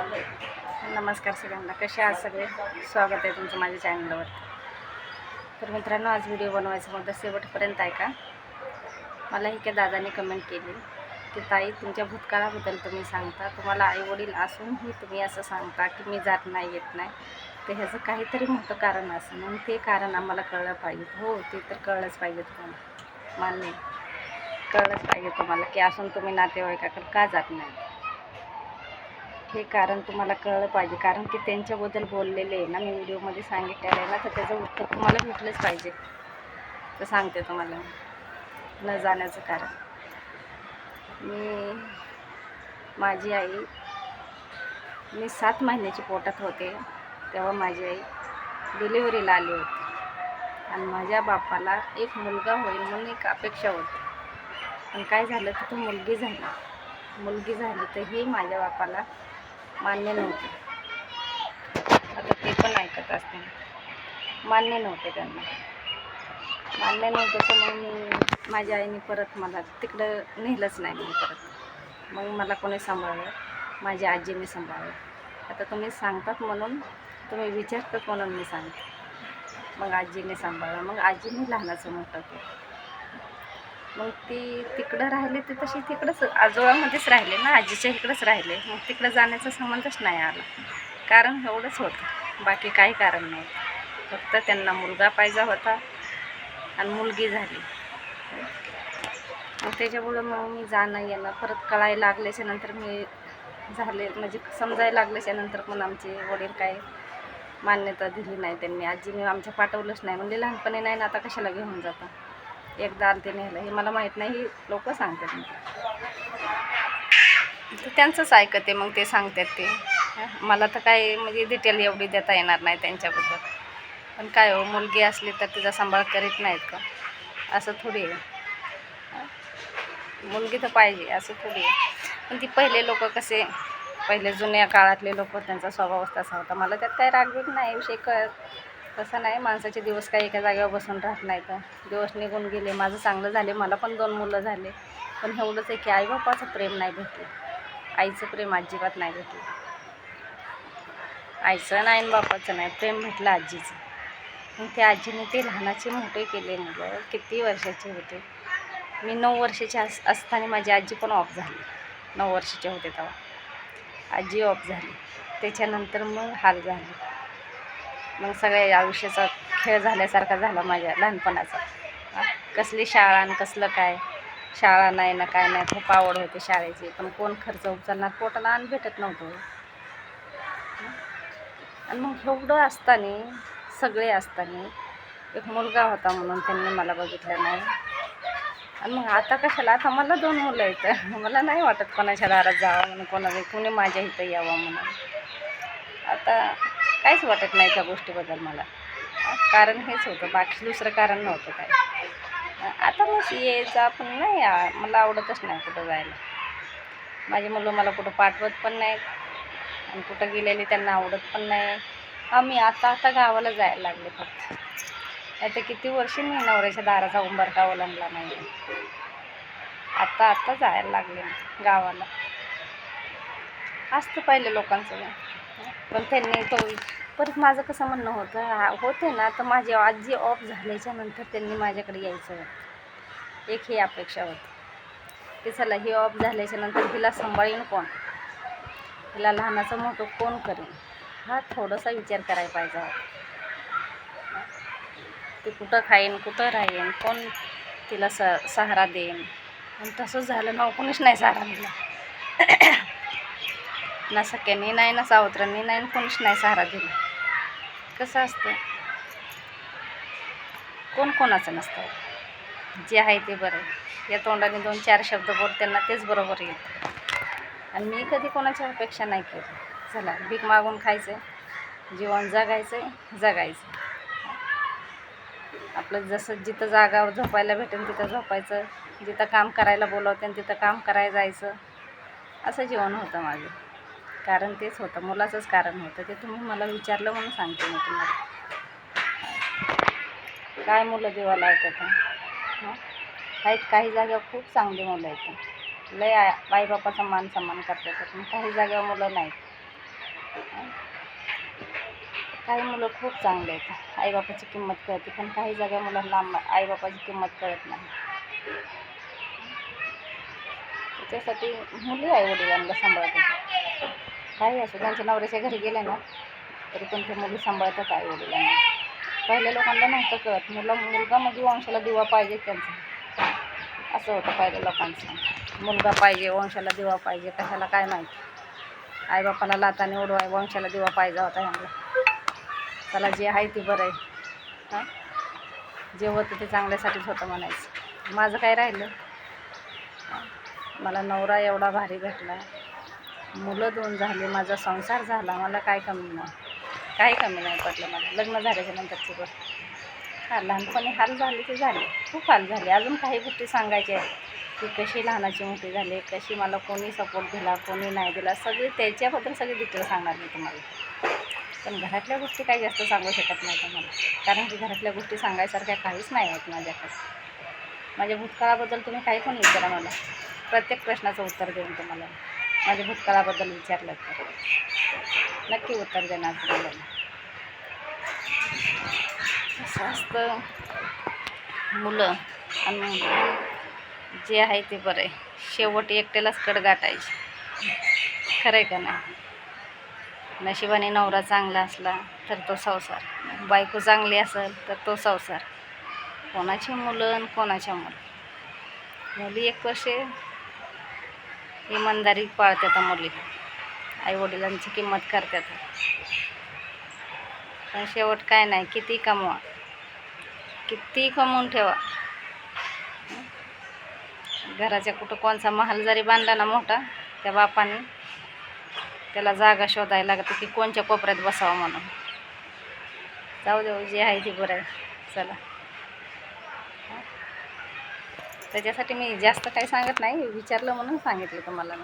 नमस्कार सगळ्यांना, कसे आहात सगळे. स्वागत आहे तुमचं माझ्या चॅनलवर. तर मित्रांनो, आज व्हिडिओ बनवायचा मुद्दा शेवटपर्यंत आहे का. मला एका दादाने कमेंट केली की ताई, तुमच्या भूतकाळाबद्दल तुम्ही सांगता, तुम्हाला आईवडील असूनही तुम्ही असं सांगता की मी जात नाही, येत नाही, तर ह्याचं काहीतरी मोठं कारण असं, आणि ते कारण आम्हाला कळलं पाहिजे. हो, ते तर कळलंच पाहिजे तुम्हाला, मान्य, कळलंच पाहिजे तुम्हाला की असून तुम्ही नातेवाईकाकडे का जात नाही. हे कारण तुम्हाला कळलं पाहिजे, कारण की त्यांच्याबद्दल बोललेले आहे ना मी व्हिडिओमध्ये सांगितलेलं आहे ना, तर त्याचं उत्तर तुम्हाला भेटलंच पाहिजे. तर सांगते तुम्हाला न जाण्याचं कारण. माझी आई, मी 7 महिन्याची पोटात होते तेव्हा माझी आई डिलिव्हरीला आली होती, आणि माझ्या बापाला एक मुलगा होईल म्हणून एक अपेक्षा होती. पण काय झालं तर मुलगी झाली तर ही माझ्या बापाला मान्य नव्हते. आता ते पण ऐकत असते, मान्य नव्हते त्यांना, मान्य नव्हतं. तर मग माझ्या आईने परत मला तिकडं नेलंच नाही. मग मला कोणी सांभाळलं, माझ्या आजीने सांभाळलं. आता तुम्ही सांगतात म्हणून, तुम्ही विचारतात म्हणून मी सांगते. मग आजीने सांभाळलं, मग आजीने लहानाचं मोठं केलं. मग ती तिकडं राहिले, ते तशी तिकडंच आजोळामध्येच राहिले ना, आजीच्या इकडंच राहिले. मग तिकडं जाण्याचा संबंधच नाही आला. कारण एवढंच होतं, बाकी काही कारण नव्हतं. फक्त त्यांना मुलगा पाहिजे होता आणि मुलगी झाली. मग त्याच्यामुळं मग मी जाणं येणं परत कळायला लागल्याच्या नंतर मी झाले, म्हणजे समजायला लागल्याच्या नंतर पण आमचे वडील काय मान्यता दिली नाही त्यांनी. आजीने आमच्या पाठवलंच नाही, म्हणजे लहानपणी नाही ना, आता कशाला घेऊन जाता. एकदा आलते नेलं, हे मला माहीत नाही, लोक सांगतात. तर त्यांचंच ऐकते, मग ते सांगतात ते. मला तर काय म्हणजे डिटेल एवढी देता येणार नाही त्यांच्याबद्दल. पण काय हो, मुलगी असली तर तिचा सांभाळ करीत नाहीत का, असं थोडी आहे. मुलगी तर पाहिजे असं थोडी आहे. पण ती पहिले लोक कसे, पहिले जुन्या काळातले लोक, त्यांचा स्वभावच तसा होता. मला त्यात काय रागवीत नाही, विषय तसं नाही. माणसाचे दिवस काही एका जागेवर बसून राहत नाही का. दिवस निघून गेले, माझं चांगलं झाले, मला पण 2 मुलं झाले. पण एवढंच आहे की आईबापाचं प्रेम नाही भेटलं, आईचं प्रेम अजिबात नाही भेटलं. आईचं नाही आणि बापाचं नाही, प्रेम भेटलं आजीचं. मग त्या आजीने ते लहानाचे मोठे केले. मुलं किती वर्षाचे होते, मी 9 वर्षाचे असताना माझी आजी पण ऑफ झाली. 9 वर्षाचे होते तेव्हा आजी ऑफ झाली. त्याच्यानंतर मग हाल झाले. मग सगळ्या आयुष्याचा खेळ झाल्यासारखा झाला माझ्या लहानपणाचा. कसली शाळा आणि कसलं काय, शाळा नाही ना काय नाही. खूप आवड होते शाळेची, पण कोण खर्च उचलणार, पोटाला अन्न भेटत नव्हतं. आणि मग एवढं असताना, सगळे असताना, एक मुलगा होता म्हणून त्यांनी मला बघितलं नाही. आणि मग आता कशाला, आता मला 2 मुलं आहेत, मला नाही वाटत कोणाच्या दारात जावं म्हणून, कोणी माझ्या इथं यावं म्हणून. आता काहीच वाटत नाही त्या गोष्टीबद्दल मला. कारण हेच होतं, बाकी दुसरं कारण नव्हतं काय. आता मग यायचं पण नाही, मला आवडतच नाही कुठं जायला. माझी मुलं मला कुठं पाठवत पण नाहीत, आणि कुठं गेलेले त्यांना आवडत पण नाही. आम्ही आता गावाला जायला लागले फक्त. आता किती वर्षी मी नवऱ्याच्या दाराचा उंबरठा ओलांडला नाही. आता जायला लागले गावाला. असतं पहिले लोकांचं, पण त्यांनी तो परत माझं कसं म्हणणं होतं, होते ना, तर माझी आजी ऑफ झाल्याच्या नंतर त्यांनी माझ्याकडे यायचं होतं. एक ही अपेक्षा होती की चला, ही ऑफ झाल्याच्या नंतर हिला सांभाळीन कोण, हिला लहानाचं मोठं कोण करेन, हा थोडासा विचार करायला पाहिजे होता. ती कुठं खाईन, कुठं राहीन, कोण तिला सहारा देईन. आणि तसंच झालं ना, कोणीच नाही सहारा दिला. ना सख्यानी नाही, ना सावत्रांनी नाही, कोणीच नाही सहारा दिला. कसं असतं, कोणाचं नसतं. जे आहे ते बरं. या तोंडाने 2-4 शब्द बोल, त्यांना तेच बरोबर येतं. आणि मी कधी कोणाची अपेक्षा नाही केली. चला, भीक मागून खायचं, जीवन जगायचं. आपलं जसं जिथं जागावर झोपायला भेटेल तिथं झोपायचं, जिथं काम करायला बोलवते तिथं काम करायला जायचं, असं जीवन होतं माझं. कारण तेच होतं, मुलाचंच कारण होतं. ते तुम्ही मला विचारलं म्हणून सांगते मी तुम्हाला. काय मुलं देवाला येतात आहेत, काही जागेवर खूप चांगली मुलं आहेत, लय आईबापाचा मान सन्मान करतात, पण काही जागेवर मुलं नाहीत. काही मुलं खूप चांगले आहेत, आईबापाची किंमत कळते, पण काही जागा मुलांना आईबापाची किंमत कळत नाही. त्याच्यासाठी मुली आईवडिलांना सांभाळतात. काही असो, त्यांच्या नवऱ्याच्या घरी गेले ना तरी पण ते मुली सांभाळतात आईवडिलांना. पहिल्या लोकांना नव्हतं कळत, मुलगा मुलगी वंशाला दिवा पाहिजे त्यांचं, असं होतं पहिल्या लोकांचं. मुलगा पाहिजे, वंशाला दिवा पाहिजे, कशाला काय माहिती. आईबापाला लाताने उडवाय, वंशाला दिवा पाहिजे होता ह्यांना. त्याला जे आहे ते बरं आहे. हां, जे होतं ते चांगल्यासाठीच होतं म्हणायचं. माझं काय राहिलं, मला नवरा एवढा भारी भेटला, मुलं 2 झाली, माझा संसार झाला, मला काय कमी नाही, काही कमी नाही पडलं मला लग्न झाल्याच्या नंतरची गोष्ट. हां, लहानपणी हाल झाले ते झाले, खूप हाल झाले. अजून काही गोष्टी सांगायच्या आहेत की कशी लहानाची मोठी झाली, कशी मला कोणी सपोर्ट दिला, कोणी नाही दिला, सगळी त्याच्याबद्दल सगळी डिटेल सांगणार मी तुम्हाला. पण घरातल्या गोष्टी काही जास्त सांगू शकत नाही तुम्हाला, कारण की घरातल्या गोष्टी सांगायसारख्या काहीच नाही आहेत माझ्याकडे. माझ्या भूतकाळाबद्दल तुम्ही काही पण विचारा मला, प्रत्येक प्रश्नाचं उत्तर देईन तुम्हाला. माझ्या भूतकाळाबद्दल विचारलं तर नक्की उत्तर देणार तुम्हाला. असं असतं, मुलं आणि जे आहे ते बरं आहे. शेवट एकट्यालाच कड गाठायची, खरं आहे का नाही. नशिबाने नवरा चांगला असला तर तो संसार, बायको चांगली असेल तर तो संसार. कोणाची मुलं आणि कोणाच्या मुली एक कसे इमानदारी पाळतात मुली, आईवडिलांची किंमत करतात. पण शेवट काय नाही, किती कमवा, किती कमवून ठेवा, घराच्या कुठं कोणचा महाल जरी बांधला ना मोठा, त्या बापाने त्याला जागा शोधायला लागते की कोणच्या कोपऱ्यात बसावं म्हणून. जाऊ देऊ, जे आहे ते बरं आहे. चला, त्याच्यासाठी मी जास्त काही सांगत नाही, विचारलं म्हणून सांगितलं तुम्हाला मी.